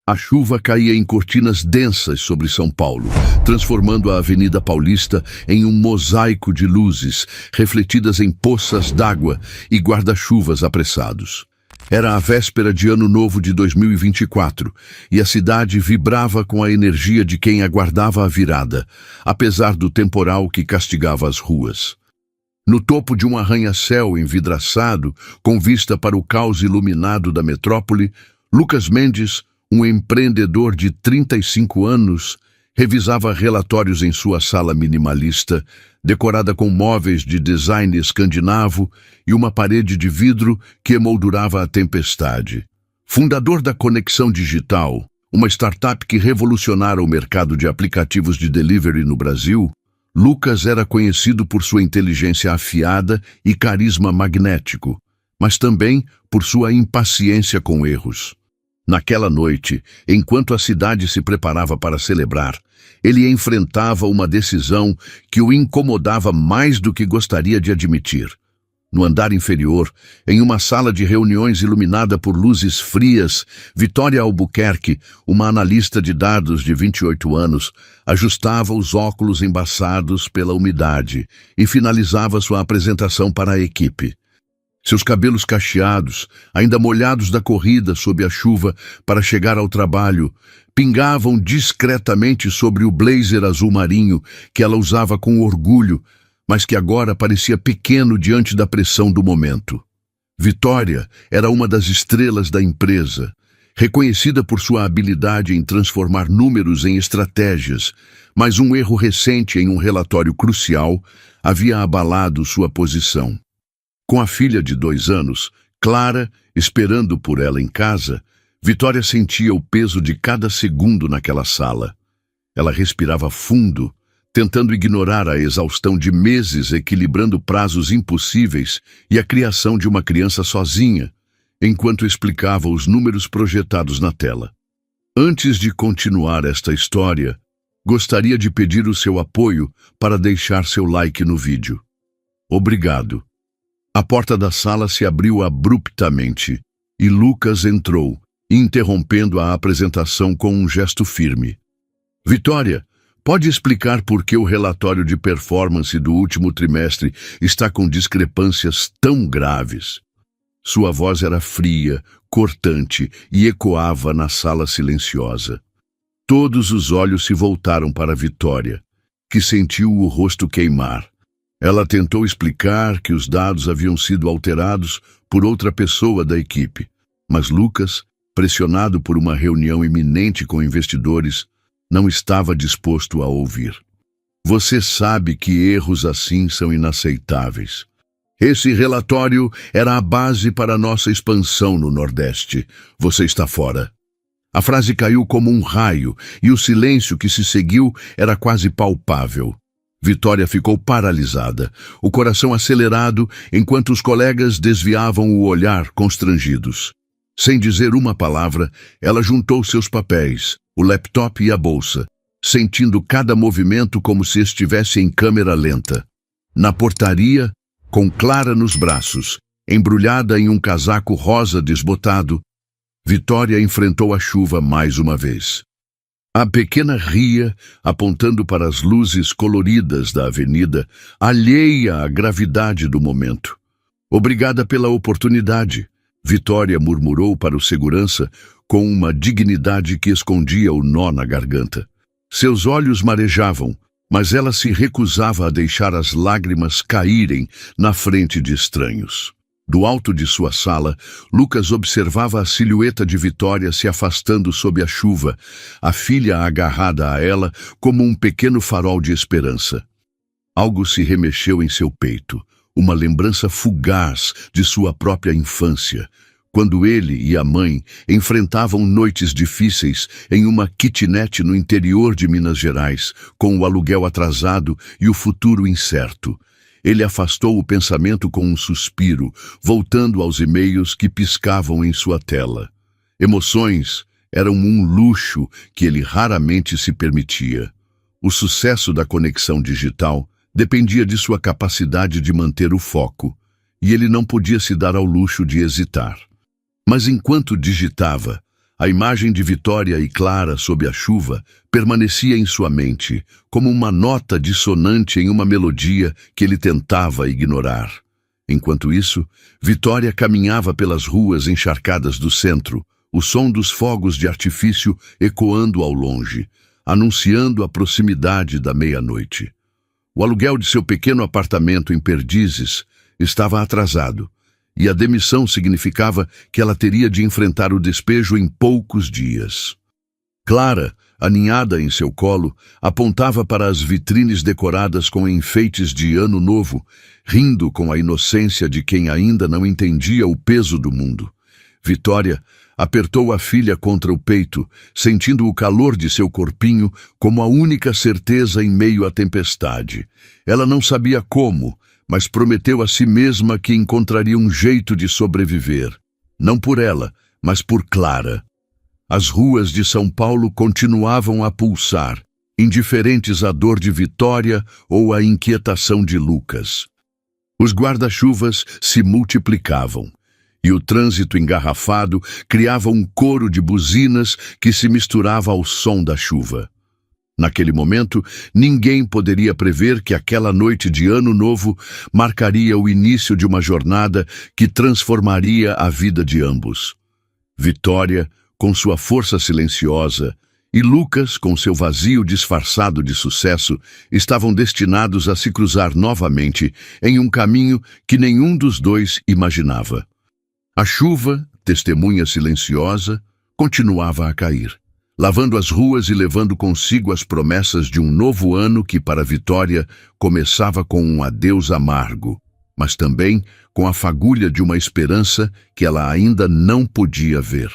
A chuva caía em cortinas densas sobre São Paulo, transformando a Avenida Paulista em um mosaico de luzes, refletidas em poças d'água e guarda-chuvas apressados. Era a véspera de Ano Novo de 2024 e a cidade vibrava com a energia de quem aguardava a virada, apesar do temporal que castigava as ruas. No topo de um arranha-céu envidraçado, com vista para o caos iluminado da metrópole, Lucas Mendes, um empreendedor de 35 anos, revisava relatórios em sua sala minimalista, decorada com móveis de design escandinavo e uma parede de vidro que emoldurava a tempestade. Fundador da Conexão Digital, uma startup que revolucionara o mercado de aplicativos de delivery no Brasil, Lucas era conhecido por sua inteligência afiada e carisma magnético, mas também por sua impaciência com erros. Naquela noite, enquanto a cidade se preparava para celebrar, ele enfrentava uma decisão que o incomodava mais do que gostaria de admitir. No andar inferior, em uma sala de reuniões iluminada por luzes frias, Vitória Albuquerque, uma analista de dados de 28 anos, ajustava os óculos embaçados pela umidade e finalizava sua apresentação para a equipe. Seus cabelos cacheados, ainda molhados da corrida sob a chuva para chegar ao trabalho, pingavam discretamente sobre o blazer azul marinho que ela usava com orgulho, mas que agora parecia pequeno diante da pressão do momento. Vitória era uma das estrelas da empresa, reconhecida por sua habilidade em transformar números em estratégias, mas um erro recente em um relatório crucial havia abalado sua posição. Com a filha de 2 anos, Clara, esperando por ela em casa, Vitória sentia o peso de cada segundo naquela sala. Ela respirava fundo, tentando ignorar a exaustão de meses equilibrando prazos impossíveis e a criação de uma criança sozinha, enquanto explicava os números projetados na tela. Antes de continuar esta história, gostaria de pedir o seu apoio para deixar seu like no vídeo. Obrigado. A porta da sala se abriu abruptamente e Lucas entrou, interrompendo a apresentação com um gesto firme. Vitória, pode explicar por que o relatório de performance do último trimestre está com discrepâncias tão graves? Sua voz era fria, cortante e ecoava na sala silenciosa. Todos os olhos se voltaram para Vitória, que sentiu o rosto queimar. Ela tentou explicar que os dados haviam sido alterados por outra pessoa da equipe, mas Lucas, pressionado por uma reunião iminente com investidores, não estava disposto a ouvir. Você sabe que erros assim são inaceitáveis. Esse relatório era a base para nossa expansão no Nordeste. Você está fora. A frase caiu como um raio e o silêncio que se seguiu era quase palpável. Vitória ficou paralisada, o coração acelerado, enquanto os colegas desviavam o olhar constrangidos. Sem dizer uma palavra, ela juntou seus papéis, o laptop e a bolsa, sentindo cada movimento como se estivesse em câmera lenta. Na portaria, com Clara nos braços, embrulhada em um casaco rosa desbotado, Vitória enfrentou a chuva mais uma vez. A pequena ria, apontando para as luzes coloridas da avenida, alheia à gravidade do momento. Obrigada pela oportunidade, Vitória murmurou para o segurança com uma dignidade que escondia o nó na garganta. Seus olhos marejavam, mas ela se recusava a deixar as lágrimas caírem na frente de estranhos. Do alto de sua sala, Lucas observava a silhueta de Vitória se afastando sob a chuva, a filha agarrada a ela como um pequeno farol de esperança. Algo se remexeu em seu peito, uma lembrança fugaz de sua própria infância, quando ele e a mãe enfrentavam noites difíceis em uma kitnet no interior de Minas Gerais, com o aluguel atrasado e o futuro incerto. Ele afastou o pensamento com um suspiro, voltando aos e-mails que piscavam em sua tela. Emoções eram um luxo que ele raramente se permitia. O sucesso da conexão digital dependia de sua capacidade de manter o foco, e ele não podia se dar ao luxo de hesitar. Mas enquanto digitava, A imagem de Vitória e Clara sob a chuva permanecia em sua mente, como uma nota dissonante em uma melodia que ele tentava ignorar. Enquanto isso, Vitória caminhava pelas ruas encharcadas do centro, o som dos fogos de artifício ecoando ao longe, anunciando a proximidade da meia-noite. O aluguel de seu pequeno apartamento em Perdizes estava atrasado, e a demissão significava que ela teria de enfrentar o despejo em poucos dias. Clara, aninhada em seu colo, apontava para as vitrines decoradas com enfeites de Ano Novo, rindo com a inocência de quem ainda não entendia o peso do mundo. Vitória apertou a filha contra o peito, sentindo o calor de seu corpinho como a única certeza em meio à tempestade. Ela não sabia como, mas prometeu a si mesma que encontraria um jeito de sobreviver. Não por ela, mas por Clara. As ruas de São Paulo continuavam a pulsar, indiferentes à dor de Vitória ou à inquietação de Lucas. Os guarda-chuvas se multiplicavam, e o trânsito engarrafado criava um coro de buzinas que se misturava ao som da chuva. Naquele momento, ninguém poderia prever que aquela noite de Ano Novo marcaria o início de uma jornada que transformaria a vida de ambos. Vitória, com sua força silenciosa, e Lucas, com seu vazio disfarçado de sucesso, estavam destinados a se cruzar novamente em um caminho que nenhum dos dois imaginava. A chuva, testemunha silenciosa, continuava a cair, lavando as ruas e levando consigo as promessas de um novo ano que, para Vitória, começava com um adeus amargo, mas também com a fagulha de uma esperança que ela ainda não podia ver.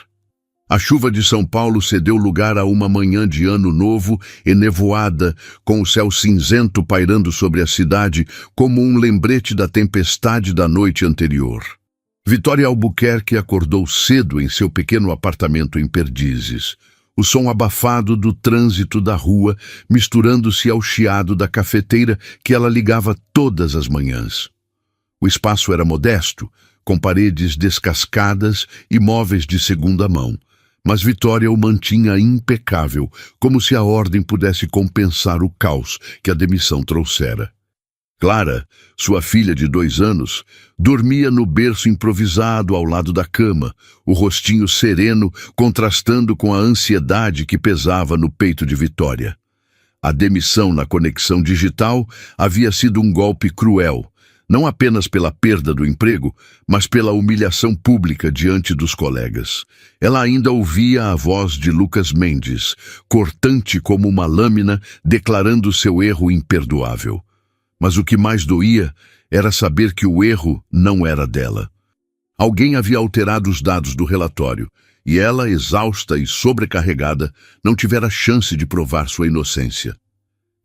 A chuva de São Paulo cedeu lugar a uma manhã de Ano Novo enevoada, com o céu cinzento pairando sobre a cidade como um lembrete da tempestade da noite anterior. Vitória Albuquerque acordou cedo em seu pequeno apartamento em Perdizes. O som abafado do trânsito da rua misturando-se ao chiado da cafeteira que ela ligava todas as manhãs. O espaço era modesto, com paredes descascadas e móveis de segunda mão, mas Vitória o mantinha impecável, como se a ordem pudesse compensar o caos que a demissão trouxera. Clara, sua filha de 2 anos, dormia no berço improvisado ao lado da cama, o rostinho sereno contrastando com a ansiedade que pesava no peito de Vitória. A demissão na conexão digital havia sido um golpe cruel, não apenas pela perda do emprego, mas pela humilhação pública diante dos colegas. Ela ainda ouvia a voz de Lucas Mendes, cortante como uma lâmina, declarando seu erro imperdoável. Mas o que mais doía era saber que o erro não era dela. Alguém havia alterado os dados do relatório, e ela, exausta e sobrecarregada, não tivera chance de provar sua inocência.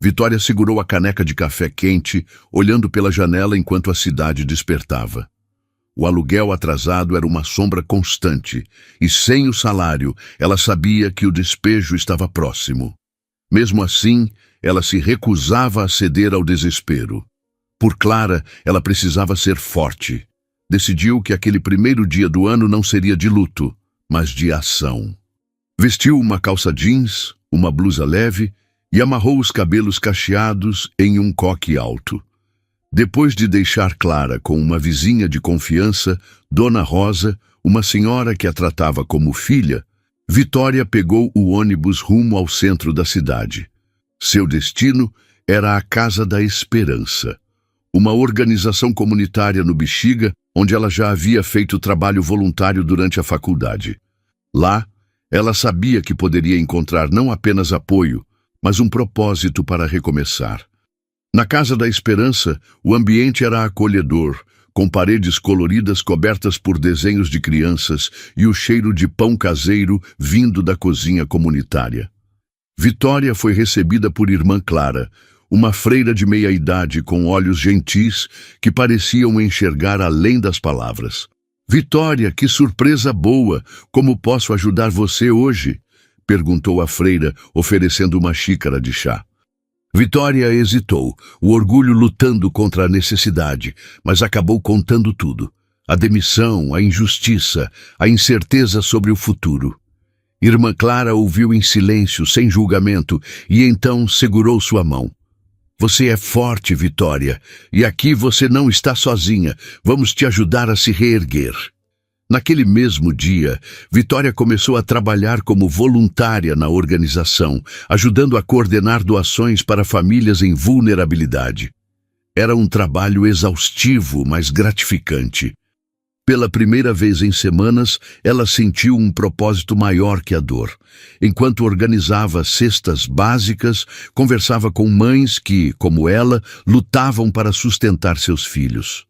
Vitória segurou a caneca de café quente, olhando pela janela enquanto a cidade despertava. O aluguel atrasado era uma sombra constante, e sem o salário, ela sabia que o despejo estava próximo. Mesmo assim, ela se recusava a ceder ao desespero. Por Clara, ela precisava ser forte. Decidiu que aquele primeiro dia do ano não seria de luto, mas de ação. Vestiu uma calça jeans, uma blusa leve e amarrou os cabelos cacheados em um coque alto. Depois de deixar Clara com uma vizinha de confiança, Dona Rosa, uma senhora que a tratava como filha, Vitória pegou o ônibus rumo ao centro da cidade. Seu destino era a Casa da Esperança, uma organização comunitária no Bexiga, onde ela já havia feito trabalho voluntário durante a faculdade. Lá, ela sabia que poderia encontrar não apenas apoio, mas um propósito para recomeçar. Na Casa da Esperança, o ambiente era acolhedor, com paredes coloridas cobertas por desenhos de crianças e o cheiro de pão caseiro vindo da cozinha comunitária. Vitória foi recebida por irmã Clara, uma freira de meia-idade com olhos gentis que pareciam enxergar além das palavras. "Vitória, que surpresa boa! Como posso ajudar você hoje?" perguntou a freira, oferecendo uma xícara de chá. Vitória hesitou, o orgulho lutando contra a necessidade, mas acabou contando tudo. A demissão, a injustiça, a incerteza sobre o futuro. Irmã Clara ouviu em silêncio, sem julgamento, e então segurou sua mão. Você é forte, Vitória, e aqui você não está sozinha. Vamos te ajudar a se reerguer. Naquele mesmo dia, Vitória começou a trabalhar como voluntária na organização, ajudando a coordenar doações para famílias em vulnerabilidade. Era um trabalho exaustivo, mas gratificante. Pela primeira vez em semanas, ela sentiu um propósito maior que a dor. Enquanto organizava cestas básicas, conversava com mães que, como ela, lutavam para sustentar seus filhos.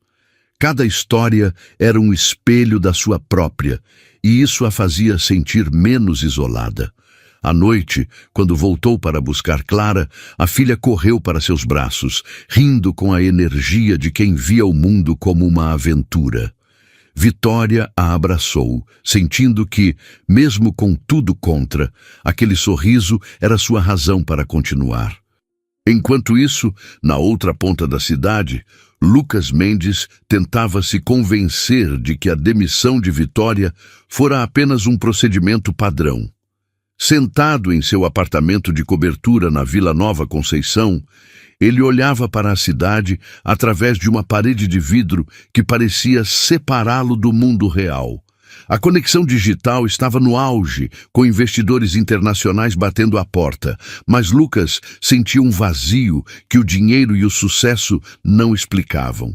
Cada história era um espelho da sua própria, e isso a fazia sentir menos isolada. À noite, quando voltou para buscar Clara, a filha correu para seus braços, rindo com a energia de quem via o mundo como uma aventura. Vitória a abraçou, sentindo que, mesmo com tudo contra, aquele sorriso era sua razão para continuar. Enquanto isso, na outra ponta da cidade, Lucas Mendes tentava se convencer de que a demissão de Vitória fora apenas um procedimento padrão. Sentado em seu apartamento de cobertura na Vila Nova Conceição, ele olhava para a cidade através de uma parede de vidro que parecia separá-lo do mundo real. A conexão digital estava no auge, com investidores internacionais batendo à porta, mas Lucas sentia um vazio que o dinheiro e o sucesso não explicavam.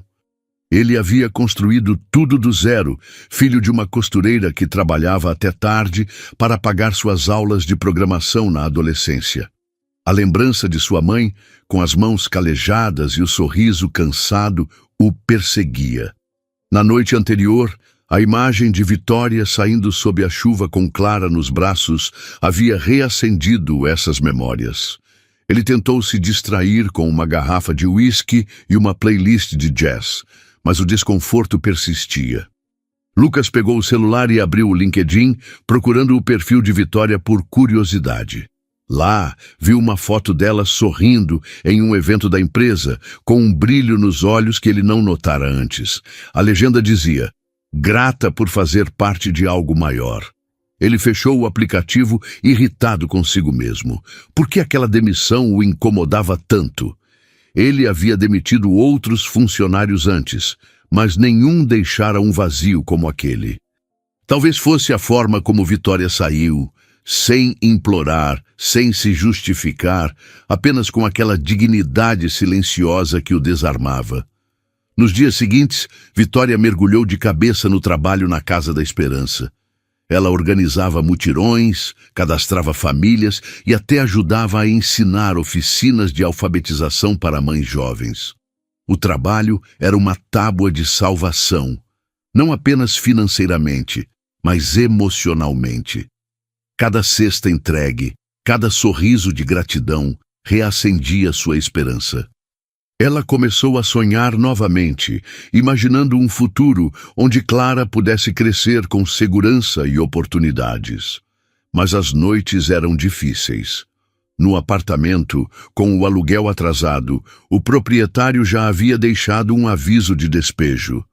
Ele havia construído tudo do zero, filho de uma costureira que trabalhava até tarde para pagar suas aulas de programação na adolescência. A lembrança de sua mãe, com as mãos calejadas e o sorriso cansado, o perseguia. Na noite anterior, a imagem de Vitória saindo sob a chuva com Clara nos braços havia reacendido essas memórias. Ele tentou se distrair com uma garrafa de uísque e uma playlist de jazz, mas o desconforto persistia. Lucas pegou o celular e abriu o LinkedIn, procurando o perfil de Vitória por curiosidade. Lá, viu uma foto dela sorrindo em um evento da empresa, com um brilho nos olhos que ele não notara antes. A legenda dizia: grata por fazer parte de algo maior. Ele fechou o aplicativo, irritado consigo mesmo. Por que aquela demissão o incomodava tanto? Ele havia demitido outros funcionários antes, mas nenhum deixara um vazio como aquele. Talvez fosse a forma como Vitória saiu, sem implorar, sem se justificar, apenas com aquela dignidade silenciosa que o desarmava. Nos dias seguintes, Vitória mergulhou de cabeça no trabalho na Casa da Esperança. Ela organizava mutirões, cadastrava famílias e até ajudava a ensinar oficinas de alfabetização para mães jovens. O trabalho era uma tábua de salvação, não apenas financeiramente, mas emocionalmente. Cada cesta entregue, cada sorriso de gratidão reacendia sua esperança. Ela começou a sonhar novamente, imaginando um futuro onde Clara pudesse crescer com segurança e oportunidades. Mas as noites eram difíceis. No apartamento, com o aluguel atrasado, o proprietário já havia deixado um aviso de despejo.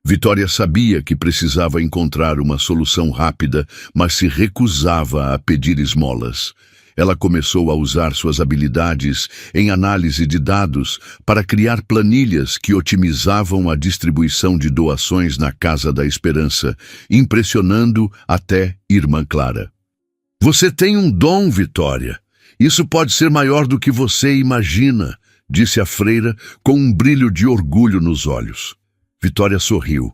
Vitória sabia que precisava encontrar uma solução rápida, mas se recusava a pedir esmolas. Ela começou a usar suas habilidades em análise de dados para criar planilhas que otimizavam a distribuição de doações na Casa da Esperança, impressionando até Irmã Clara. Você tem um dom, Vitória. Isso pode ser maior do que você imagina, disse a freira com um brilho de orgulho nos olhos. Vitória sorriu,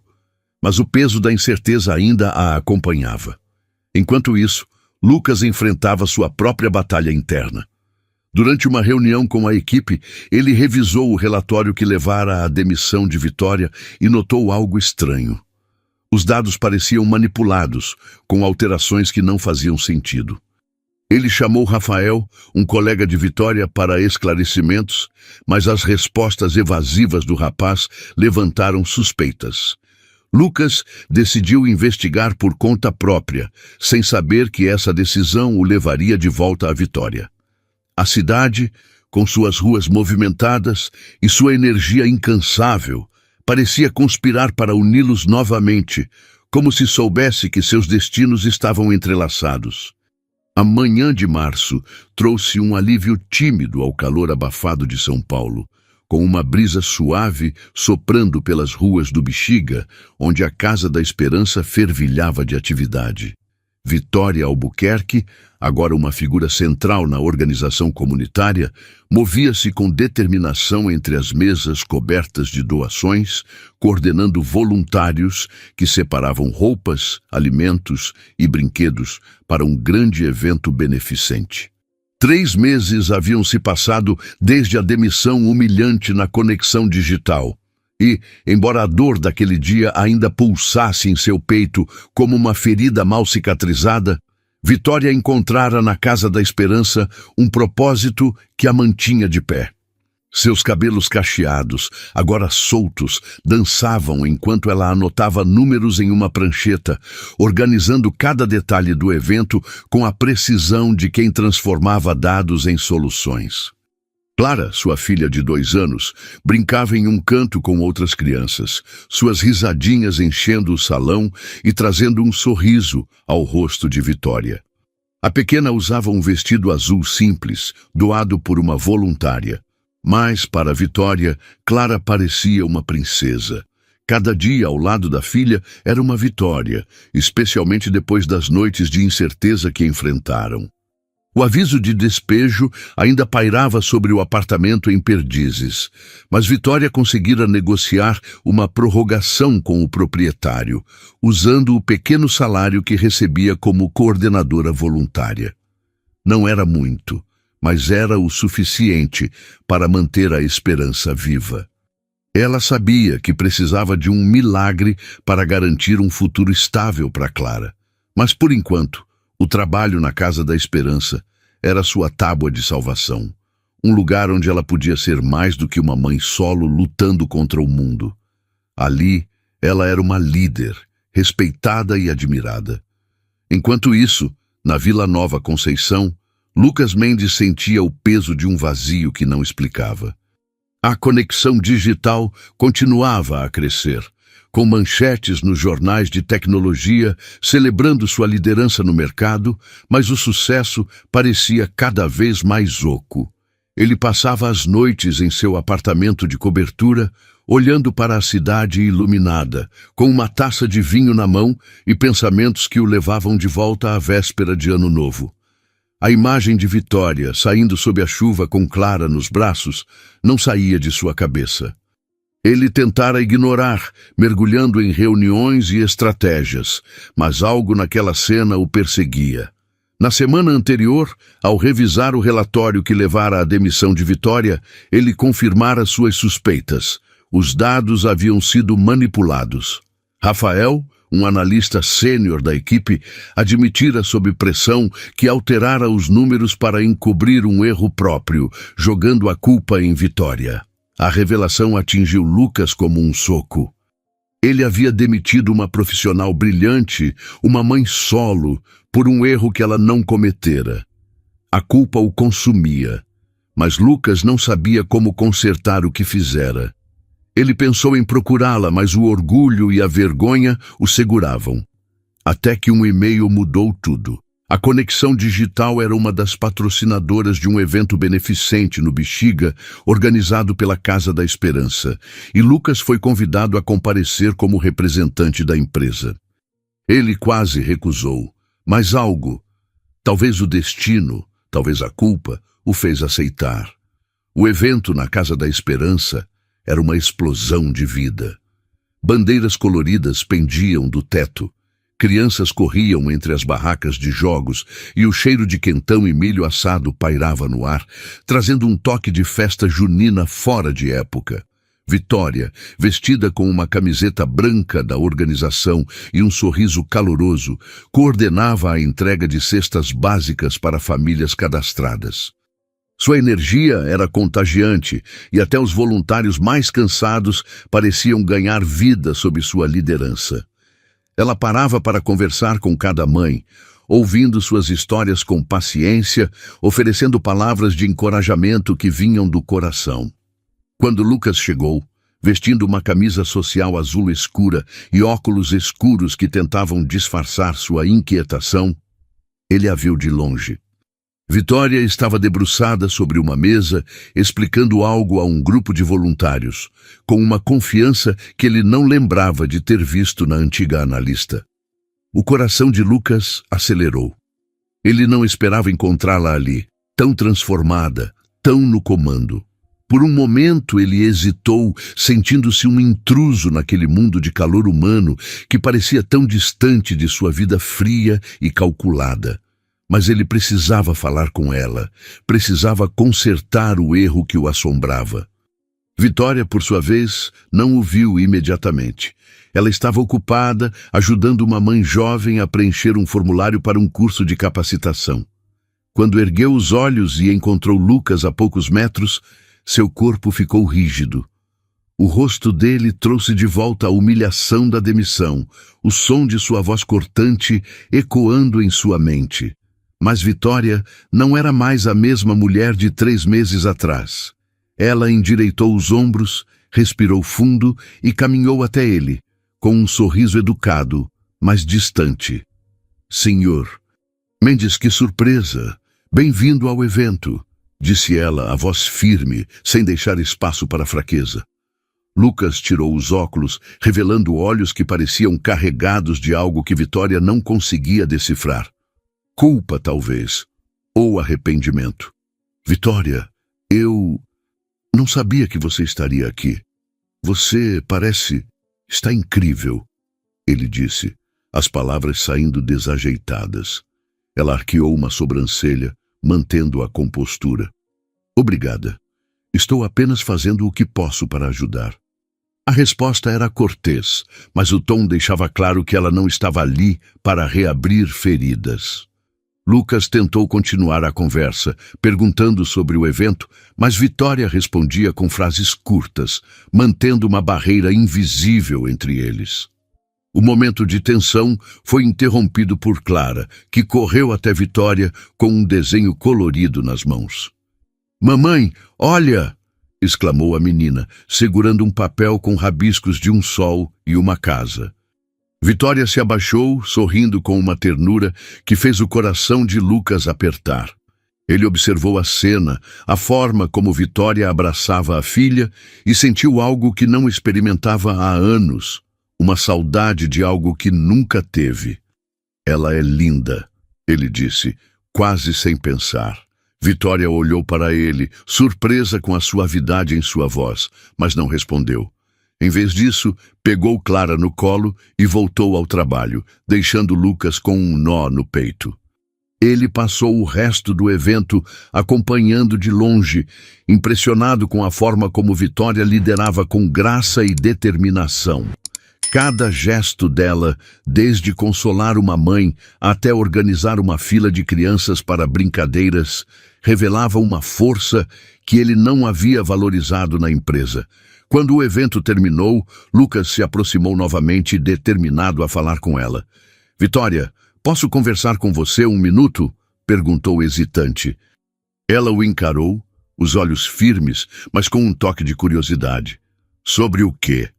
mas o peso da incerteza ainda a acompanhava. Enquanto isso, Lucas enfrentava sua própria batalha interna. Durante uma reunião com a equipe, ele revisou o relatório que levara à demissão de Vitória e notou algo estranho. Os dados pareciam manipulados, com alterações que não faziam sentido. Ele chamou Rafael, um colega de Vitória, para esclarecimentos, mas as respostas evasivas do rapaz levantaram suspeitas. Lucas decidiu investigar por conta própria, sem saber que essa decisão o levaria de volta à Vitória. A cidade, com suas ruas movimentadas e sua energia incansável, parecia conspirar para uni-los novamente, como se soubesse que seus destinos estavam entrelaçados. A manhã de março trouxe um alívio tímido ao calor abafado de São Paulo, com uma brisa suave soprando pelas ruas do Bexiga, onde a Casa da Esperança fervilhava de atividade. Vitória Albuquerque, agora uma figura central na organização comunitária, movia-se com determinação entre as mesas cobertas de doações, coordenando voluntários que separavam roupas, alimentos e brinquedos para um grande evento beneficente. 3 meses haviam se passado desde a demissão humilhante na conexão digital. E, embora a dor daquele dia ainda pulsasse em seu peito como uma ferida mal cicatrizada, Vitória encontrara na Casa da Esperança um propósito que a mantinha de pé. Seus cabelos cacheados, agora soltos, dançavam enquanto ela anotava números em uma prancheta, organizando cada detalhe do evento com a precisão de quem transformava dados em soluções. Clara, sua filha de 2 anos, brincava em um canto com outras crianças, suas risadinhas enchendo o salão e trazendo um sorriso ao rosto de Vitória. A pequena usava um vestido azul simples, doado por uma voluntária. Mas, para Vitória, Clara parecia uma princesa. Cada dia ao lado da filha era uma vitória, especialmente depois das noites de incerteza que enfrentaram. O aviso de despejo ainda pairava sobre o apartamento em Perdizes, mas Vitória conseguira negociar uma prorrogação com o proprietário, usando o pequeno salário que recebia como coordenadora voluntária. Não era muito, mas era o suficiente para manter a esperança viva. Ela sabia que precisava de um milagre para garantir um futuro estável para Clara, mas por enquanto, o trabalho na Casa da Esperança era sua tábua de salvação, um lugar onde ela podia ser mais do que uma mãe solo lutando contra o mundo. Ali, ela era uma líder, respeitada e admirada. Enquanto isso, na Vila Nova Conceição, Lucas Mendes sentia o peso de um vazio que não explicava. A conexão digital continuava a crescer, com manchetes nos jornais de tecnologia celebrando sua liderança no mercado, mas o sucesso parecia cada vez mais oco. Ele passava as noites em seu apartamento de cobertura, olhando para a cidade iluminada, com uma taça de vinho na mão e pensamentos que o levavam de volta à véspera de Ano Novo. A imagem de Vitória, saindo sob a chuva com Clara nos braços, não saía de sua cabeça. Ele tentara ignorar, mergulhando em reuniões e estratégias, mas algo naquela cena o perseguia. Na semana anterior, ao revisar o relatório que levara à demissão de Vitória, ele confirmara suas suspeitas. Os dados haviam sido manipulados. Rafael, um analista sênior da equipe, admitira sob pressão que alterara os números para encobrir um erro próprio, jogando a culpa em Vitória. A revelação atingiu Lucas como um soco. Ele havia demitido uma profissional brilhante, uma mãe solo, por um erro que ela não cometera. A culpa o consumia, mas Lucas não sabia como consertar o que fizera. Ele pensou em procurá-la, mas o orgulho e a vergonha o seguravam. Até que um e-mail mudou tudo. A Conexão Digital era uma das patrocinadoras de um evento beneficente no Bexiga, organizado pela Casa da Esperança, e Lucas foi convidado a comparecer como representante da empresa. Ele quase recusou, mas algo, talvez o destino, talvez a culpa, o fez aceitar. O evento na Casa da Esperança era uma explosão de vida. Bandeiras coloridas pendiam do teto. Crianças corriam entre as barracas de jogos e o cheiro de quentão e milho assado pairava no ar, trazendo um toque de festa junina fora de época. Vitória, vestida com uma camiseta branca da organização e um sorriso caloroso, coordenava a entrega de cestas básicas para famílias cadastradas. Sua energia era contagiante e até os voluntários mais cansados pareciam ganhar vida sob sua liderança. Ela parava para conversar com cada mãe, ouvindo suas histórias com paciência, oferecendo palavras de encorajamento que vinham do coração. Quando Lucas chegou, vestindo uma camisa social azul escura e óculos escuros que tentavam disfarçar sua inquietação, Ele a viu de longe. Vitória estava debruçada sobre uma mesa, explicando algo a um grupo de voluntários, com uma confiança que ele não lembrava de ter visto na antiga analista. O coração de Lucas acelerou. Ele não esperava encontrá-la ali, tão transformada, tão no comando. Por um momento ele hesitou, sentindo-se um intruso naquele mundo de calor humano que parecia tão distante de sua vida fria e calculada. Mas ele precisava falar com ela, precisava consertar o erro que o assombrava. Vitória, por sua vez, não o viu imediatamente. Ela estava ocupada, ajudando uma mãe jovem a preencher um formulário para um curso de capacitação. Quando ergueu os olhos e encontrou Lucas a poucos metros, seu corpo ficou rígido. O rosto dele trouxe de volta a humilhação da demissão, o som de sua voz cortante ecoando em sua mente. Mas Vitória não era mais a mesma mulher de 3 meses atrás. Ela endireitou os ombros, respirou fundo e caminhou até ele, com um sorriso educado, mas distante. Senhor, Mendes, que surpresa! Bem-vindo ao evento, disse ela, a voz firme, sem deixar espaço para fraqueza. Lucas tirou os óculos, revelando olhos que pareciam carregados de algo que Vitória não conseguia decifrar. Culpa, talvez, ou arrependimento. Vitória, eu não sabia que você estaria aqui. Você está incrível, ele disse, as palavras saindo desajeitadas. Ela arqueou uma sobrancelha, mantendo a compostura. Obrigada. Estou apenas fazendo o que posso para ajudar. A resposta era cortês, mas o tom deixava claro que ela não estava ali para reabrir feridas. Lucas tentou continuar a conversa, perguntando sobre o evento, mas Vitória respondia com frases curtas, mantendo uma barreira invisível entre eles. O momento de tensão foi interrompido por Clara, que correu até Vitória com um desenho colorido nas mãos. "Mamãe, olha!" exclamou a menina, segurando um papel com rabiscos de um sol e uma casa. Vitória se abaixou, sorrindo com uma ternura que fez o coração de Lucas apertar. Ele observou a cena, a forma como Vitória abraçava a filha e sentiu algo que não experimentava há anos, uma saudade de algo que nunca teve. "Ela é linda", ele disse, quase sem pensar. Vitória olhou para ele, surpresa com a suavidade em sua voz, mas não respondeu. Em vez disso, pegou Clara no colo e voltou ao trabalho, deixando Lucas com um nó no peito. Ele passou o resto do evento acompanhando de longe, impressionado com a forma como Vitória liderava com graça e determinação. Cada gesto dela, desde consolar uma mãe até organizar uma fila de crianças para brincadeiras, revelava uma força que ele não havia valorizado na empresa. Quando o evento terminou, Lucas se aproximou novamente, determinado a falar com ela. "Vitória, posso conversar com você 1 minuto?" perguntou hesitante. Ela o encarou, os olhos firmes, mas com um toque de curiosidade. "Sobre o quê?"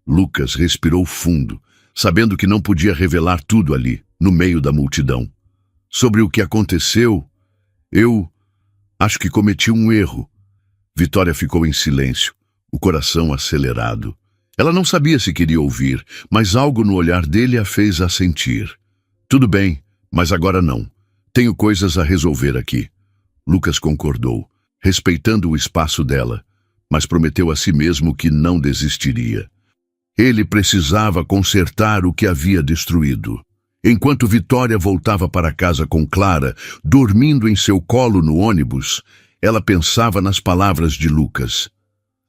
Lucas respirou fundo, sabendo que não podia revelar tudo ali, no meio da multidão. "Sobre o que aconteceu, eu acho que cometi um erro." Vitória ficou em silêncio, o coração acelerado. Ela não sabia se queria ouvir, mas algo no olhar dele a fez assentir. "Tudo bem, mas agora não. Tenho coisas a resolver aqui." Lucas concordou, respeitando o espaço dela, mas prometeu a si mesmo que não desistiria. Ele precisava consertar o que havia destruído. Enquanto Vitória voltava para casa com Clara, dormindo em seu colo no ônibus, ela pensava nas palavras de Lucas.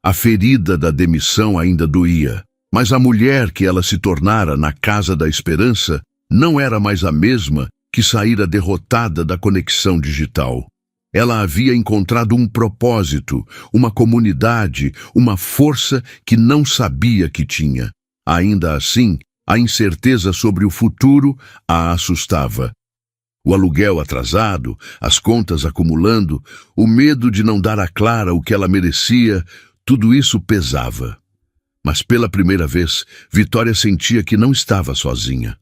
A ferida da demissão ainda doía, mas a mulher que ela se tornara na Casa da Esperança não era mais a mesma que saíra derrotada da conexão digital. Ela havia encontrado um propósito, uma comunidade, uma força que não sabia que tinha. Ainda assim, a incerteza sobre o futuro a assustava. O aluguel atrasado, as contas acumulando, o medo de não dar a Clara o que ela merecia, tudo isso pesava. Mas pela primeira vez, Vitória sentia que não estava sozinha.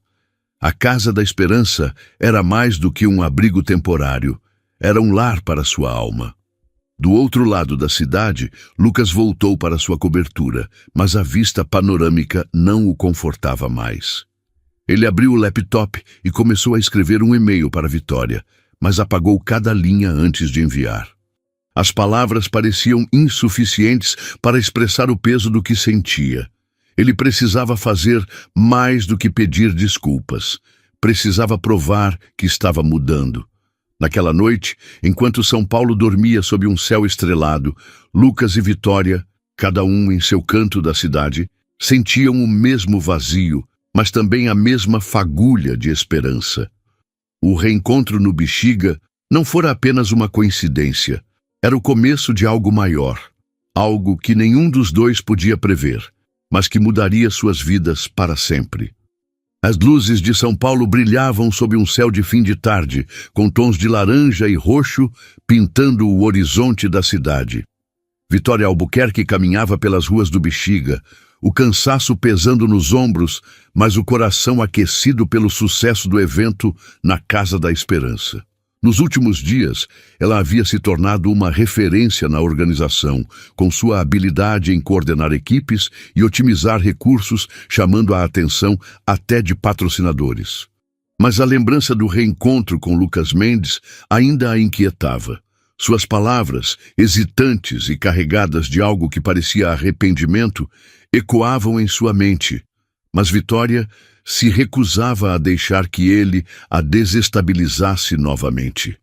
A Casa da Esperança era mais do que um abrigo temporário, era um lar para sua alma. Do outro lado da cidade, Lucas voltou para sua cobertura, mas a vista panorâmica não o confortava mais. Ele abriu o laptop e começou a escrever um e-mail para Vitória, mas apagou cada linha antes de enviar. As palavras pareciam insuficientes para expressar o peso do que sentia. Ele precisava fazer mais do que pedir desculpas. Precisava provar que estava mudando. Naquela noite, enquanto São Paulo dormia sob um céu estrelado, Lucas e Vitória, cada um em seu canto da cidade, sentiam o mesmo vazio, mas também a mesma fagulha de esperança. O reencontro no Bexiga não fora apenas uma coincidência. Era o começo de algo maior, algo que nenhum dos dois podia prever, mas que mudaria suas vidas para sempre. As luzes de São Paulo brilhavam sob um céu de fim de tarde, com tons de laranja e roxo pintando o horizonte da cidade. Vitória Albuquerque caminhava pelas ruas do Bexiga, o cansaço pesando nos ombros, mas o coração aquecido pelo sucesso do evento na Casa da Esperança. Nos últimos dias, ela havia se tornado uma referência na organização, com sua habilidade em coordenar equipes e otimizar recursos, chamando a atenção até de patrocinadores. Mas a lembrança do reencontro com Lucas Mendes ainda a inquietava. Suas palavras, hesitantes e carregadas de algo que parecia arrependimento, ecoavam em sua mente. Mas Vitória se recusava a deixar que ele a desestabilizasse novamente.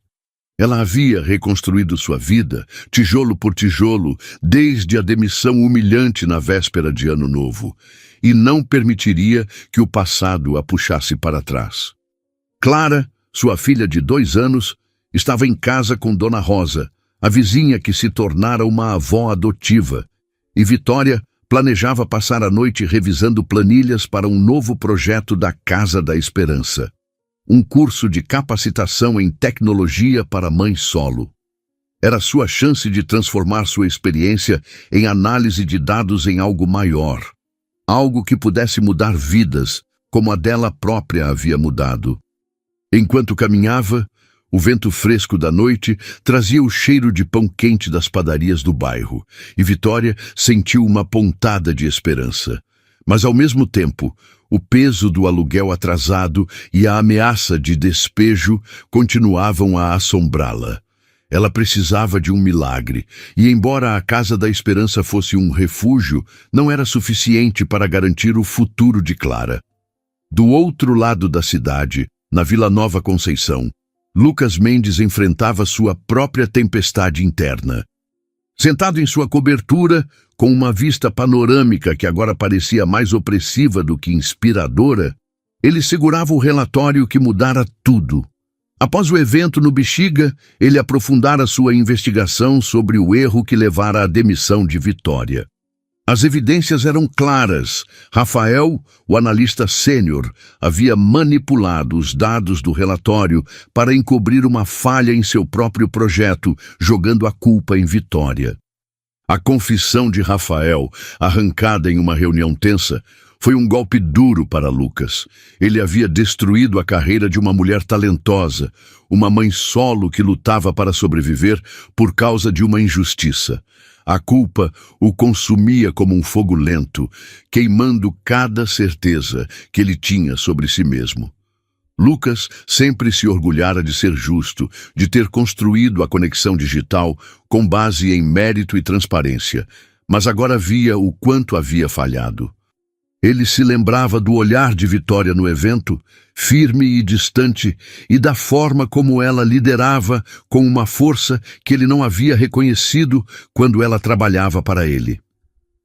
Ela havia reconstruído sua vida, tijolo por tijolo, desde a demissão humilhante na véspera de Ano Novo, e não permitiria que o passado a puxasse para trás. Clara, sua filha de 2 anos, estava em casa com Dona Rosa, a vizinha que se tornara uma avó adotiva, e Vitória planejava passar a noite revisando planilhas para um novo projeto da Casa da Esperança. Um curso de capacitação em tecnologia para mães solo. Era sua chance de transformar sua experiência em análise de dados em algo maior. Algo que pudesse mudar vidas, como a dela própria havia mudado. Enquanto caminhava, o vento fresco da noite trazia o cheiro de pão quente das padarias do bairro, e Vitória sentiu uma pontada de esperança. Mas, ao mesmo tempo, o peso do aluguel atrasado e a ameaça de despejo continuavam a assombrá-la. Ela precisava de um milagre, e embora a Casa da Esperança fosse um refúgio, não era suficiente para garantir o futuro de Clara. Do outro lado da cidade, na Vila Nova Conceição, Lucas Mendes enfrentava sua própria tempestade interna. Sentado em sua cobertura, com uma vista panorâmica que agora parecia mais opressiva do que inspiradora, ele segurava o relatório que mudara tudo. Após o evento no Bexiga, ele aprofundara sua investigação sobre o erro que levara à demissão de Vitória. As evidências eram claras. Rafael, o analista sênior, havia manipulado os dados do relatório para encobrir uma falha em seu próprio projeto, jogando a culpa em Vitória. A confissão de Rafael, arrancada em uma reunião tensa, foi um golpe duro para Lucas. Ele havia destruído a carreira de uma mulher talentosa, uma mãe solo que lutava para sobreviver por causa de uma injustiça. A culpa o consumia como um fogo lento, queimando cada certeza que ele tinha sobre si mesmo. Lucas sempre se orgulhara de ser justo, de ter construído a conexão digital com base em mérito e transparência, mas agora via o quanto havia falhado. Ele se lembrava do olhar de Vitória no evento, firme e distante, e da forma como ela liderava com uma força que ele não havia reconhecido quando ela trabalhava para ele.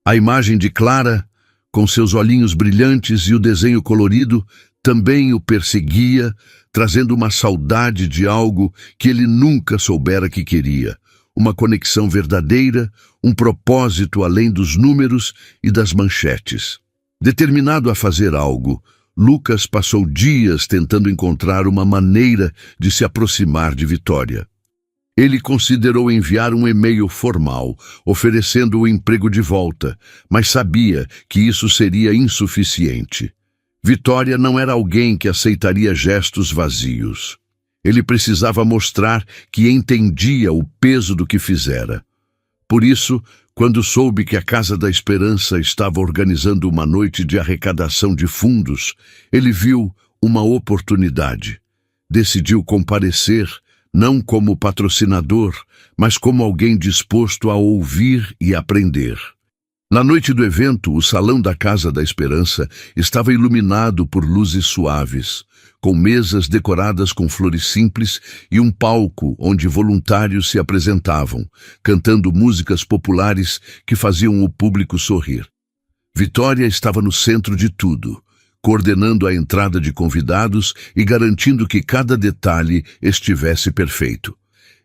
A imagem de Clara, com seus olhinhos brilhantes e o desenho colorido, também o perseguia, trazendo uma saudade de algo que ele nunca soubera que queria. Uma conexão verdadeira, um propósito além dos números e das manchetes. Determinado a fazer algo, Lucas passou dias tentando encontrar uma maneira de se aproximar de Vitória. Ele considerou enviar um e-mail formal, oferecendo o emprego de volta, mas sabia que isso seria insuficiente. Vitória não era alguém que aceitaria gestos vazios. Ele precisava mostrar que entendia o peso do que fizera. Por isso, quando soube que a Casa da Esperança estava organizando uma noite de arrecadação de fundos, ele viu uma oportunidade. Decidiu comparecer, não como patrocinador, mas como alguém disposto a ouvir e aprender. Na noite do evento, o salão da Casa da Esperança estava iluminado por luzes suaves, com mesas decoradas com flores simples e um palco onde voluntários se apresentavam, cantando músicas populares que faziam o público sorrir. Vitória estava no centro de tudo, coordenando a entrada de convidados e garantindo que cada detalhe estivesse perfeito.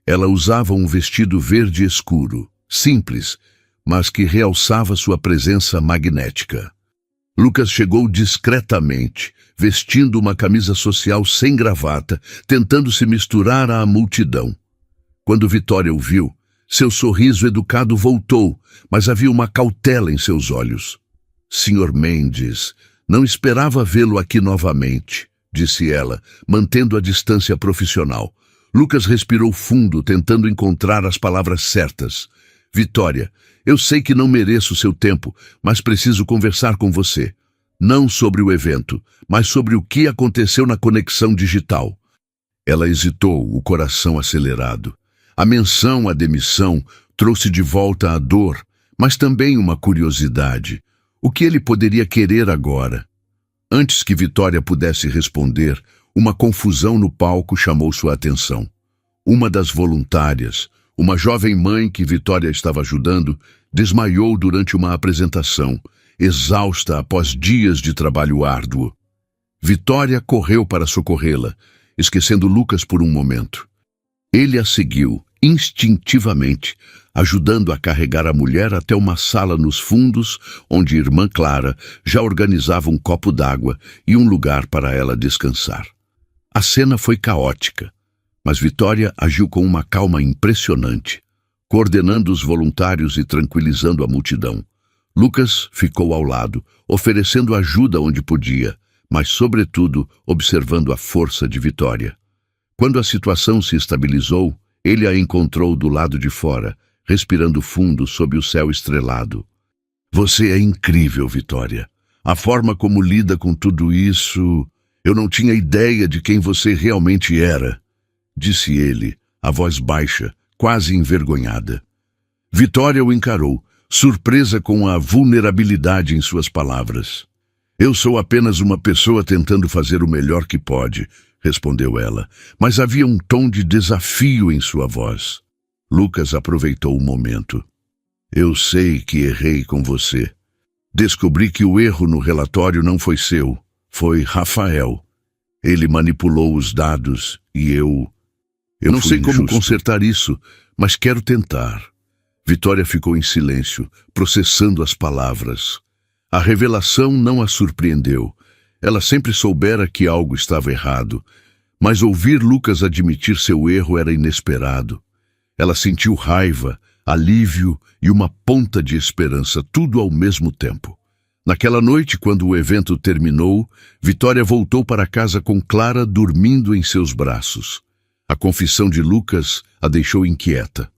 Ela usava um vestido verde escuro, simples, mas que realçava sua presença magnética. Lucas chegou discretamente, vestindo uma camisa social sem gravata, tentando se misturar à multidão. Quando Vitória o viu, seu sorriso educado voltou, mas havia uma cautela em seus olhos. "Sr. Mendes, não esperava vê-lo aqui novamente", disse ela, mantendo a distância profissional. Lucas respirou fundo, tentando encontrar as palavras certas. "Vitória, eu sei que não mereço seu tempo, mas preciso conversar com você. Não sobre o evento, mas sobre o que aconteceu na conexão digital." Ela hesitou, o coração acelerado. A menção à demissão trouxe de volta a dor, mas também uma curiosidade. O que ele poderia querer agora? Antes que Vitória pudesse responder, uma confusão no palco chamou sua atenção. Uma das voluntárias, uma jovem mãe que Vitória estava ajudando, desmaiou durante uma apresentação, exausta após dias de trabalho árduo. Vitória correu para socorrê-la, esquecendo Lucas por um momento. Ele a seguiu, instintivamente, ajudando a carregar a mulher até uma sala nos fundos, onde irmã Clara já organizava um copo d'água e um lugar para ela descansar. A cena foi caótica, mas Vitória agiu com uma calma impressionante, coordenando os voluntários e tranquilizando a multidão. Lucas ficou ao lado, oferecendo ajuda onde podia, mas, sobretudo, observando a força de Vitória. Quando a situação se estabilizou, ele a encontrou do lado de fora, respirando fundo sob o céu estrelado. "Você é incrível, Vitória. A forma como lida com tudo isso... Eu não tinha ideia de quem você realmente era", disse ele, a voz baixa, quase envergonhada. Vitória o encarou, surpresa com a vulnerabilidade em suas palavras. "Eu sou apenas uma pessoa tentando fazer o melhor que pode", respondeu ela, mas havia um tom de desafio em sua voz. Lucas aproveitou o momento. "Eu sei que errei com você. Descobri que o erro no relatório não foi seu, foi Rafael. Ele manipulou os dados e eu não sei como consertar isso, mas quero tentar." Vitória ficou em silêncio, processando as palavras. A revelação não a surpreendeu. Ela sempre soubera que algo estava errado, mas ouvir Lucas admitir seu erro era inesperado. Ela sentiu raiva, alívio e uma ponta de esperança, tudo ao mesmo tempo. Naquela noite, quando o evento terminou, Vitória voltou para casa com Clara dormindo em seus braços. A confissão de Lucas a deixou inquieta.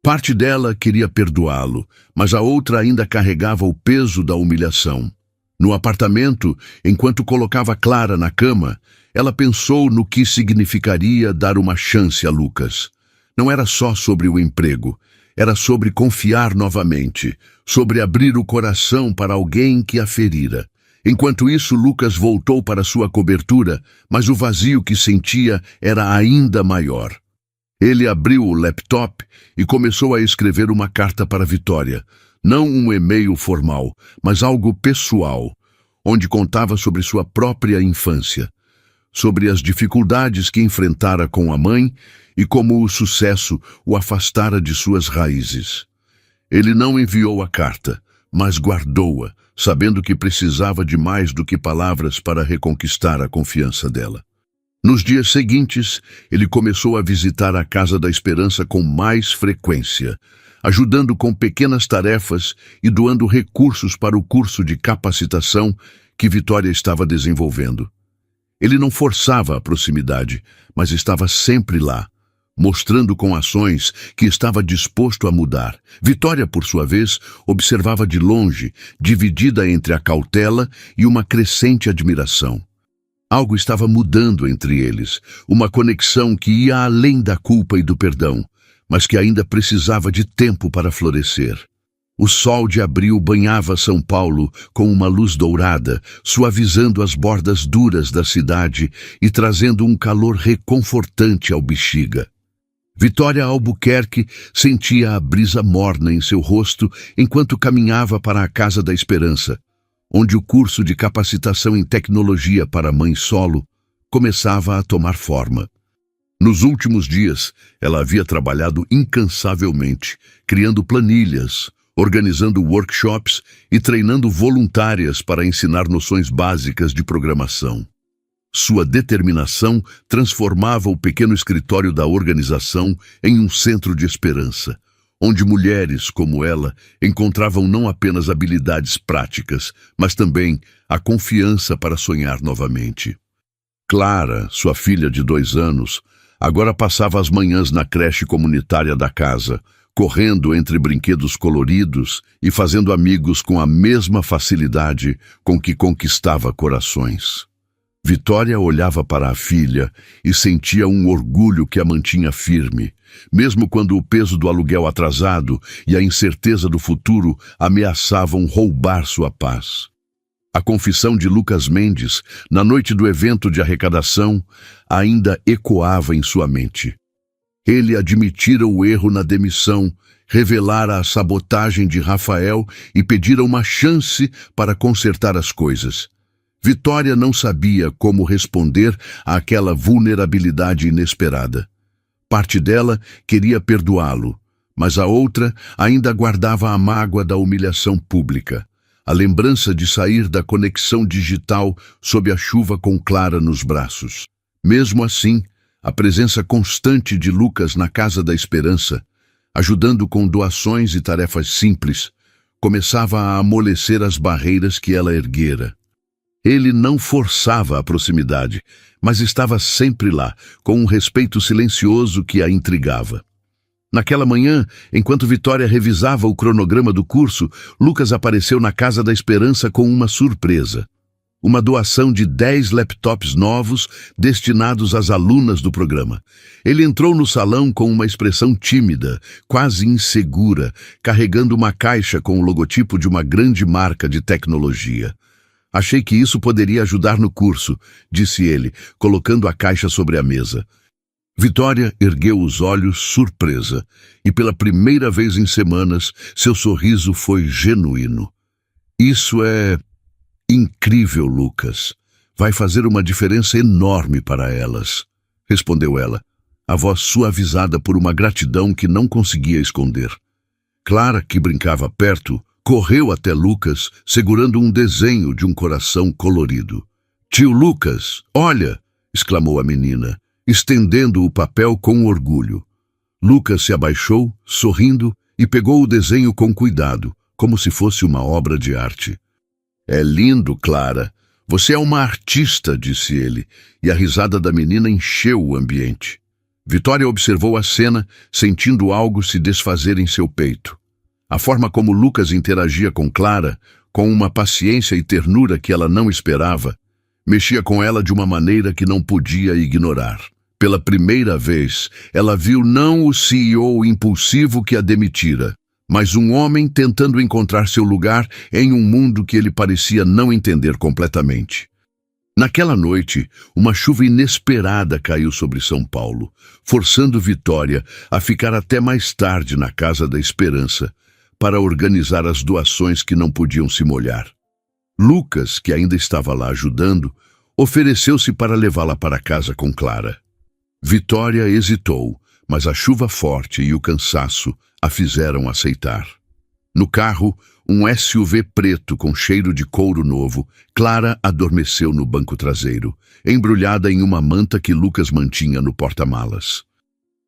Parte dela queria perdoá-lo, mas a outra ainda carregava o peso da humilhação. No apartamento, enquanto colocava Clara na cama, ela pensou no que significaria dar uma chance a Lucas. Não era só sobre o emprego, era sobre confiar novamente, sobre abrir o coração para alguém que a ferira. Enquanto isso, Lucas voltou para sua cobertura, mas o vazio que sentia era ainda maior. Ele abriu o laptop e começou a escrever uma carta para Vitória. Não um e-mail formal, mas algo pessoal, onde contava sobre sua própria infância, sobre as dificuldades que enfrentara com a mãe e como o sucesso o afastara de suas raízes. Ele não enviou a carta, mas guardou-a, sabendo que precisava de mais do que palavras para reconquistar a confiança dela. Nos dias seguintes, ele começou a visitar a Casa da Esperança com mais frequência, ajudando com pequenas tarefas e doando recursos para o curso de capacitação que Vitória estava desenvolvendo. Ele não forçava a proximidade, mas estava sempre lá, mostrando com ações que estava disposto a mudar. Vitória, por sua vez, observava de longe, dividida entre a cautela e uma crescente admiração. Algo estava mudando entre eles, uma conexão que ia além da culpa e do perdão, mas que ainda precisava de tempo para florescer. O sol de abril banhava São Paulo com uma luz dourada, suavizando as bordas duras da cidade e trazendo um calor reconfortante ao Bexiga. Vitória Albuquerque sentia a brisa morna em seu rosto enquanto caminhava para a Casa da Esperança, onde o curso de capacitação em tecnologia para mãe solo começava a tomar forma. Nos últimos dias, ela havia trabalhado incansavelmente, criando planilhas, organizando workshops e treinando voluntárias para ensinar noções básicas de programação. Sua determinação transformava o pequeno escritório da organização em um centro de esperança, onde mulheres como ela encontravam não apenas habilidades práticas, mas também a confiança para sonhar novamente. Clara, sua filha de 2 anos, agora passava as manhãs na creche comunitária da casa, correndo entre brinquedos coloridos e fazendo amigos com a mesma facilidade com que conquistava corações. Vitória olhava para a filha e sentia um orgulho que a mantinha firme, mesmo quando o peso do aluguel atrasado e a incerteza do futuro ameaçavam roubar sua paz. A confissão de Lucas Mendes, na noite do evento de arrecadação, ainda ecoava em sua mente. Ele admitira o erro na demissão, revelara a sabotagem de Rafael e pedira uma chance para consertar as coisas. Vitória não sabia como responder àquela vulnerabilidade inesperada. Parte dela queria perdoá-lo, mas a outra ainda guardava a mágoa da humilhação pública, a lembrança de sair da conexão digital sob a chuva com Clara nos braços. Mesmo assim, a presença constante de Lucas na Casa da Esperança, ajudando com doações e tarefas simples, começava a amolecer as barreiras que ela erguera. Ele não forçava a proximidade, mas estava sempre lá, com um respeito silencioso que a intrigava. Naquela manhã, enquanto Vitória revisava o cronograma do curso, Lucas apareceu na Casa da Esperança com uma surpresa. Uma doação de 10 laptops novos destinados às alunas do programa. Ele entrou no salão com uma expressão tímida, quase insegura, carregando uma caixa com o logotipo de uma grande marca de tecnologia. Achei que isso poderia ajudar no curso, disse ele, colocando a caixa sobre a mesa. Vitória ergueu os olhos surpresa, e pela primeira vez em semanas, seu sorriso foi genuíno. Isso é incrível, Lucas. Vai fazer uma diferença enorme para elas, respondeu ela, a voz suavizada por uma gratidão que não conseguia esconder. Clara, que brincava perto, correu até Lucas, segurando um desenho de um coração colorido. "Tio Lucas, olha!" exclamou a menina, estendendo o papel com orgulho. Lucas se abaixou, sorrindo, e pegou o desenho com cuidado, como se fosse uma obra de arte. "É lindo, Clara. Você é uma artista", disse ele, e a risada da menina encheu o ambiente. Vitória observou a cena, sentindo algo se desfazer em seu peito. A forma como Lucas interagia com Clara, com uma paciência e ternura que ela não esperava, mexia com ela de uma maneira que não podia ignorar. Pela primeira vez, ela viu não o CEO impulsivo que a demitira, mas um homem tentando encontrar seu lugar em um mundo que ele parecia não entender completamente. Naquela noite, uma chuva inesperada caiu sobre São Paulo, forçando Vitória a ficar até mais tarde na Casa da Esperança, para organizar as doações que não podiam se molhar. Lucas, que ainda estava lá ajudando, ofereceu-se para levá-la para casa com Clara. Vitória hesitou, mas a chuva forte e o cansaço a fizeram aceitar. No carro, um SUV preto com cheiro de couro novo, Clara adormeceu no banco traseiro, embrulhada em uma manta que Lucas mantinha no porta-malas.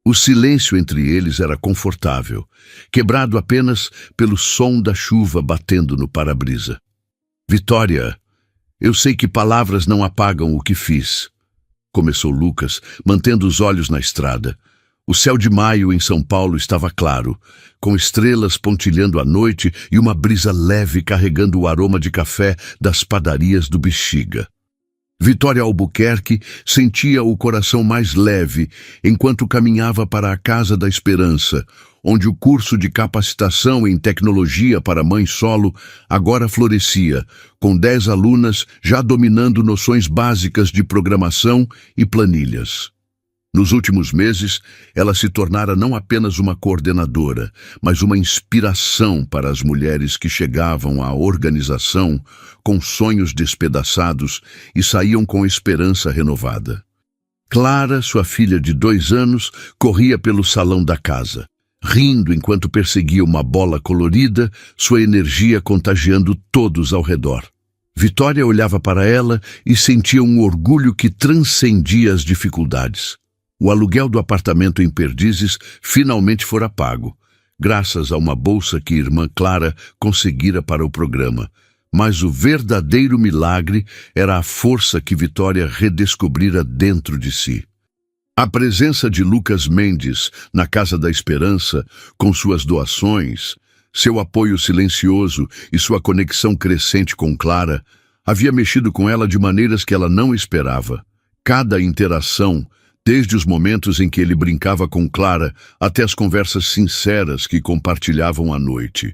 O silêncio entre eles era confortável, quebrado apenas pelo som da chuva batendo no para-brisa. "Vitória", Eu sei que palavras não apagam o que fiz, começou Lucas, mantendo os olhos na estrada. O céu de maio em São Paulo estava claro, com estrelas pontilhando a noite e uma brisa leve carregando o aroma de café das padarias do Bexiga. Vitória Albuquerque sentia o coração mais leve enquanto caminhava para a Casa da Esperança, onde o curso de capacitação em tecnologia para mãe solo agora florescia, com 10 alunas já dominando noções básicas de programação e planilhas. Nos últimos meses, ela se tornara não apenas uma coordenadora, mas uma inspiração para as mulheres que chegavam à organização com sonhos despedaçados e saíam com esperança renovada. Clara, sua filha de 2 anos, corria pelo salão da casa, rindo enquanto perseguia uma bola colorida, sua energia contagiando todos ao redor. Vitória olhava para ela e sentia um orgulho que transcendia as dificuldades. O aluguel do apartamento em Perdizes finalmente fora pago, graças a uma bolsa que irmã Clara conseguira para o programa. Mas o verdadeiro milagre era a força que Vitória redescobrira dentro de si. A presença de Lucas Mendes na Casa da Esperança, com suas doações, seu apoio silencioso e sua conexão crescente com Clara, havia mexido com ela de maneiras que ela não esperava. Cada interação, desde os momentos em que ele brincava com Clara até as conversas sinceras que compartilhavam à noite,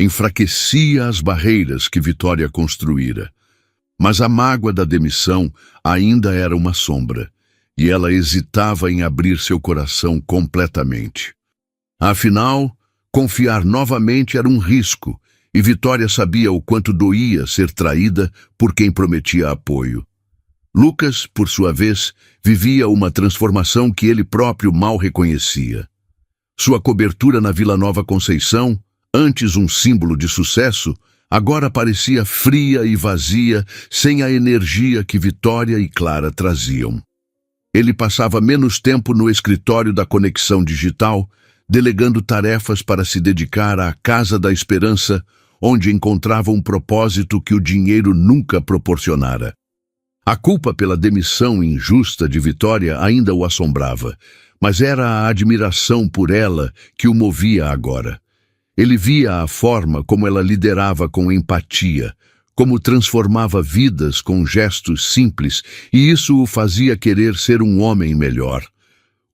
enfraquecia as barreiras que Vitória construíra. Mas a mágoa da demissão ainda era uma sombra, e ela hesitava em abrir seu coração completamente. Afinal, confiar novamente era um risco, e Vitória sabia o quanto doía ser traída por quem prometia apoio. Lucas, por sua vez, vivia uma transformação que ele próprio mal reconhecia. Sua cobertura na Vila Nova Conceição, antes um símbolo de sucesso, agora parecia fria e vazia, sem a energia que Vitória e Clara traziam. Ele passava menos tempo no escritório da Conexão Digital, delegando tarefas para se dedicar à Casa da Esperança, onde encontrava um propósito que o dinheiro nunca proporcionara. A culpa pela demissão injusta de Vitória ainda o assombrava, mas era a admiração por ela que o movia agora. Ele via a forma como ela liderava com empatia, como transformava vidas com gestos simples, e isso o fazia querer ser um homem melhor.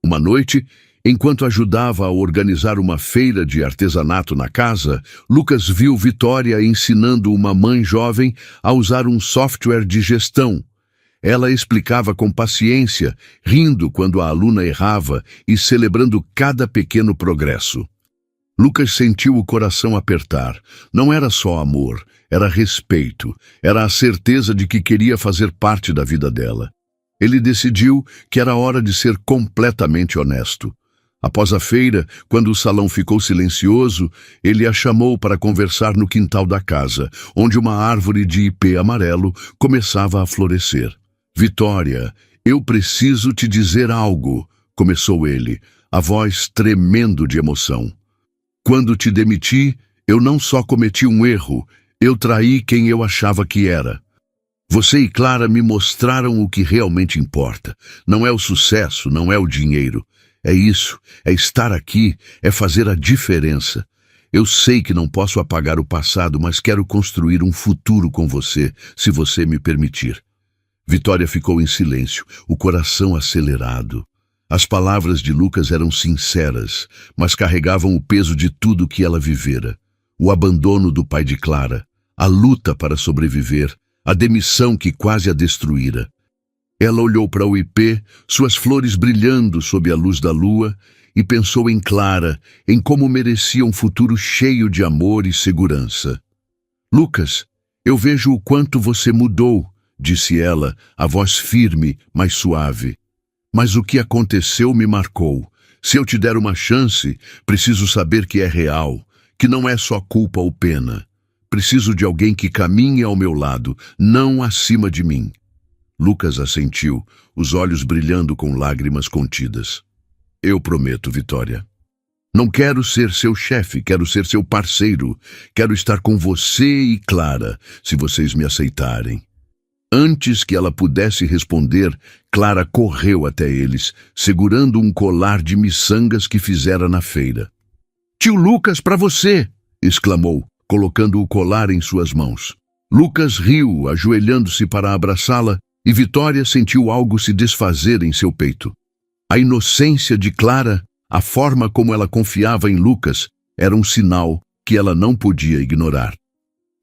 Uma noite, enquanto ajudava a organizar uma feira de artesanato na casa, Lucas viu Vitória ensinando uma mãe jovem a usar um software de gestão. Ela explicava com paciência, rindo quando a aluna errava e celebrando cada pequeno progresso. Lucas sentiu o coração apertar. Não era só amor, era respeito, era a certeza de que queria fazer parte da vida dela. Ele decidiu que era hora de ser completamente honesto. Após a feira, quando o salão ficou silencioso, ele a chamou para conversar no quintal da casa, onde uma árvore de ipê amarelo começava a florescer. Vitória, eu preciso te dizer algo, começou ele, a voz tremendo de emoção. Quando te demiti, eu não só cometi um erro, eu traí quem eu achava que era. Você e Clara me mostraram o que realmente importa. Não é o sucesso, não é o dinheiro. É isso, é estar aqui, é fazer a diferença. Eu sei que não posso apagar o passado, mas quero construir um futuro com você, se você me permitir. Vitória ficou em silêncio, o coração acelerado. As palavras de Lucas eram sinceras, mas carregavam o peso de tudo que ela vivera. O abandono do pai de Clara, a luta para sobreviver, a demissão que quase a destruíra. Ela olhou para o ipê, suas flores brilhando sob a luz da lua, e pensou em Clara, em como merecia um futuro cheio de amor e segurança. Lucas, eu vejo o quanto você mudou, disse ela, a voz firme, mas suave. Mas o que aconteceu me marcou. Se eu te der uma chance, preciso saber que é real, que não é só culpa ou pena. Preciso de alguém que caminhe ao meu lado, não acima de mim. Lucas assentiu, os olhos brilhando com lágrimas contidas. Eu prometo, Vitória. Não quero ser seu chefe, quero ser seu parceiro. Quero estar com você e Clara, se vocês me aceitarem. Antes que ela pudesse responder, Clara correu até eles, segurando um colar de miçangas que fizera na feira. "Tio Lucas, para você!" exclamou, colocando o colar em suas mãos. Lucas riu, ajoelhando-se para abraçá-la, e Vitória sentiu algo se desfazer em seu peito. A inocência de Clara, a forma como ela confiava em Lucas, era um sinal que ela não podia ignorar.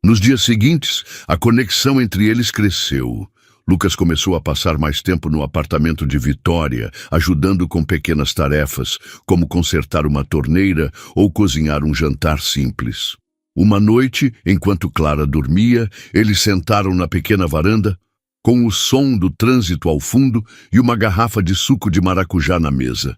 Nos dias seguintes, a conexão entre eles cresceu. Lucas começou a passar mais tempo no apartamento de Vitória, ajudando com pequenas tarefas, como consertar uma torneira ou cozinhar um jantar simples. Uma noite, enquanto Clara dormia, eles sentaram na pequena varanda, com o som do trânsito ao fundo e uma garrafa de suco de maracujá na mesa.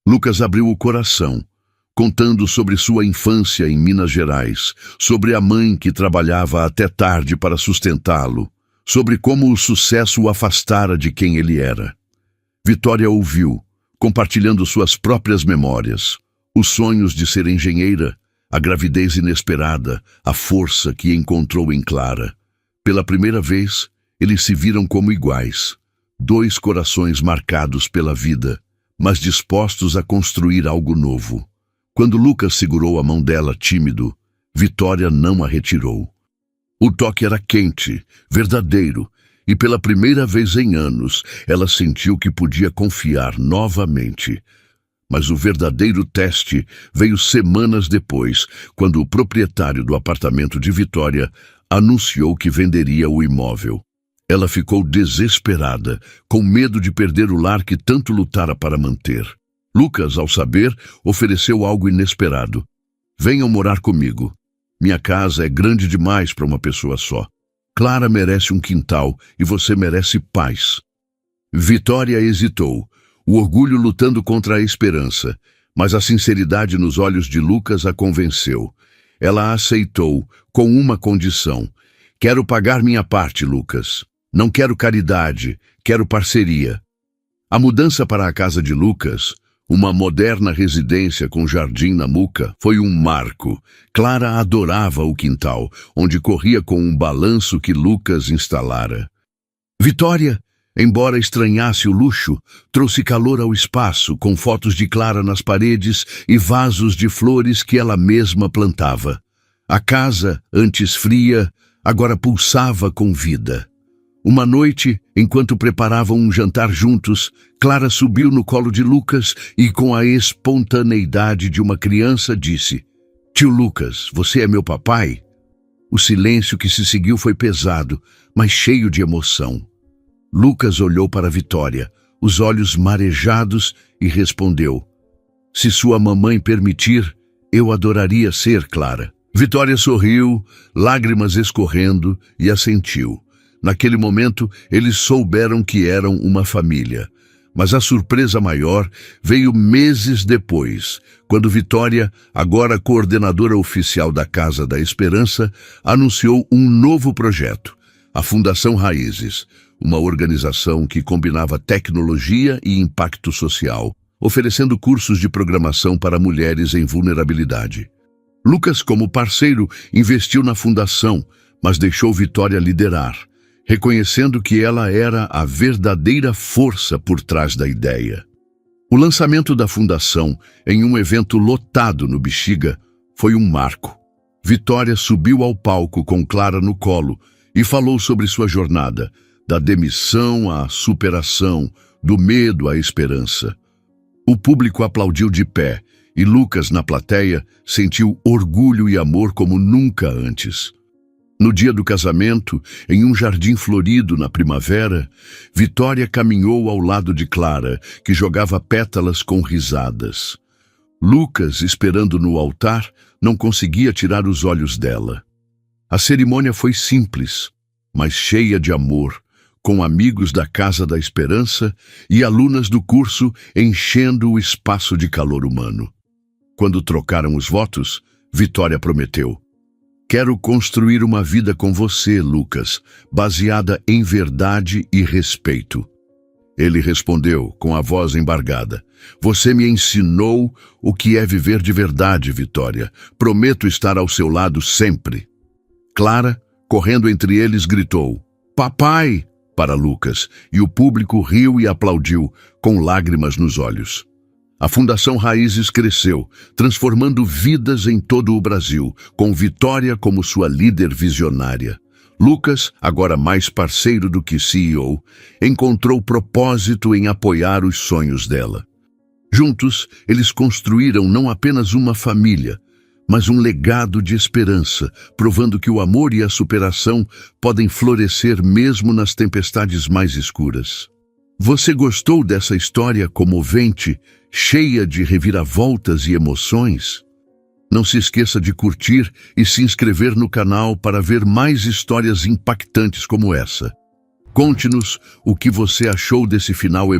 Lucas abriu o coração, contando sobre sua infância em Minas Gerais, sobre a mãe que trabalhava até tarde para sustentá-lo, sobre como o sucesso o afastara de quem ele era. Vitória ouviu, compartilhando suas próprias memórias, os sonhos de ser engenheira, a gravidez inesperada, a força que encontrou em Clara. Pela primeira vez, eles se viram como iguais, dois corações marcados pela vida, mas dispostos a construir algo novo. Quando Lucas segurou a mão dela tímido, Vitória não a retirou. O toque era quente, verdadeiro, e pela primeira vez em anos, ela sentiu que podia confiar novamente. Mas o verdadeiro teste veio semanas depois, quando o proprietário do apartamento de Vitória anunciou que venderia o imóvel. Ela ficou desesperada, com medo de perder o lar que tanto lutara para manter. Lucas, ao saber, ofereceu algo inesperado. "Venham morar comigo. Minha casa é grande demais para uma pessoa só. Clara merece um quintal e você merece paz." Vitória hesitou, o orgulho lutando contra a esperança, mas a sinceridade nos olhos de Lucas a convenceu. Ela aceitou, com uma condição: "Quero pagar minha parte, Lucas. Não quero caridade, quero parceria." A mudança para a casa de Lucas, uma moderna residência com jardim na Muca, foi um marco. Clara adorava o quintal, onde corria com um balanço que Lucas instalara. Vitória, embora estranhasse o luxo, trouxe calor ao espaço, com fotos de Clara nas paredes e vasos de flores que ela mesma plantava. A casa, antes fria, agora pulsava com vida. Uma noite, enquanto preparavam um jantar juntos, Clara subiu no colo de Lucas e, com a espontaneidade de uma criança, disse: "Tio Lucas, você é meu papai?" O silêncio que se seguiu foi pesado, mas cheio de emoção. Lucas olhou para Vitória, os olhos marejados, e respondeu: "Se sua mamãe permitir, eu adoraria ser, Clara." Vitória sorriu, lágrimas escorrendo, e assentiu. Naquele momento, eles souberam que eram uma família. Mas a surpresa maior veio meses depois, quando Vitória, agora coordenadora oficial da Casa da Esperança, anunciou um novo projeto, a Fundação Raízes, uma organização que combinava tecnologia e impacto social, oferecendo cursos de programação para mulheres em vulnerabilidade. Lucas, como parceiro, investiu na fundação, mas deixou Vitória liderar, reconhecendo que ela era a verdadeira força por trás da ideia. O lançamento da fundação, em um evento lotado no Bexiga, foi um marco. Vitória subiu ao palco com Clara no colo e falou sobre sua jornada, da demissão à superação, do medo à esperança. O público aplaudiu de pé e Lucas, na plateia, sentiu orgulho e amor como nunca antes. No dia do casamento, em um jardim florido na primavera, Vitória caminhou ao lado de Clara, que jogava pétalas com risadas. Lucas, esperando no altar, não conseguia tirar os olhos dela. A cerimônia foi simples, mas cheia de amor, com amigos da Casa da Esperança e alunas do curso enchendo o espaço de calor humano. Quando trocaram os votos, Vitória prometeu: "Quero construir uma vida com você, Lucas, baseada em verdade e respeito." Ele respondeu, com a voz embargada: "Você me ensinou o que é viver de verdade, Vitória. Prometo estar ao seu lado sempre." Clara, correndo entre eles, gritou: Papai! Para Lucas, e o público riu e aplaudiu, com lágrimas nos olhos. A Fundação Raízes cresceu, transformando vidas em todo o Brasil, com Vitória como sua líder visionária. Lucas, agora mais parceiro do que CEO, encontrou propósito em apoiar os sonhos dela. Juntos, eles construíram não apenas uma família, mas um legado de esperança, provando que o amor e a superação podem florescer mesmo nas tempestades mais escuras. Você gostou dessa história comovente, cheia de reviravoltas e emoções? Não se esqueça de curtir e se inscrever no canal para ver mais histórias impactantes como essa. Conte-nos o que você achou desse final